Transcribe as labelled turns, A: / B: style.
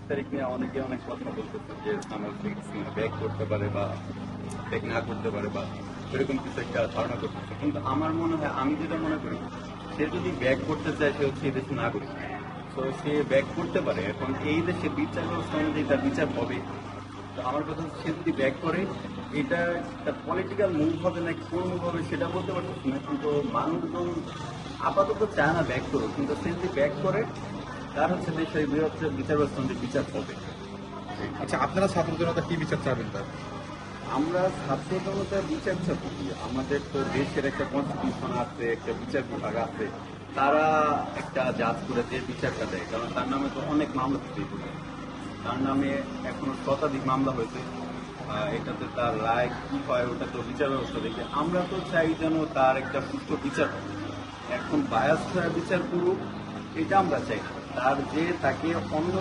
A: তারিখ নিয়ে অনেকে অনেক কথা বলতেছে যে আমার ব্যাক করতে পারে বা ব্যাক না করতে পারে বা এরকম কিছু একটা ধারণা করতেছে, কিন্তু আমার মনে হয়, আমি যেটা মনে করি, সে যদি ব্যাক করতে চায় সে হচ্ছে এই দেশে নাগরিক। তো সে ব্যাক করতে পারে। এখন এই দেশে বিচার ব্যবস্থা অনুযায়ী তার বিচার হবে। তো আমার কথা হচ্ছে, সে যদি ব্যাক করে, এটা একটা পলিটিক্যাল মুভ হবে নাকি কোন মুভ হবে সেটা বলতে পারতেছি না, কিন্তু মানুষজন আপাতত চায় না ব্যাক করুক, কিন্তু সে যদি ব্যাক করে তার হচ্ছে দেশের বিচার ব্যবস্থা অনুযায়ী বিচার হবে।
B: আচ্ছা, আপনারা ছাত্র জনতা কি বিচার চাবেন তার?
A: আমরা ছাত্র জনতার বিচার চাবো কি? আমাদের তো দেশের একটা কনস্টিটিউশন আছে, একটা বিচার বিভাগ আছে, তারা একটা জাজ করে যে বিচারটা দেয়। কারণ তার নামে তো অনেক মামলা তৈরি করে, তার নামে এখনো শতাধিক মামলা হয়েছে। এটাতে তার রায় কি হয় ওটা তো বিচার ব্যবস্থা দেখবে। আমরা তো চাই যেন তার একটা সুষ্ঠু বিচার হয়। এখন বায়াস বিচার করুক, এটা আমরা চাই না। তার যে তাকে অন্য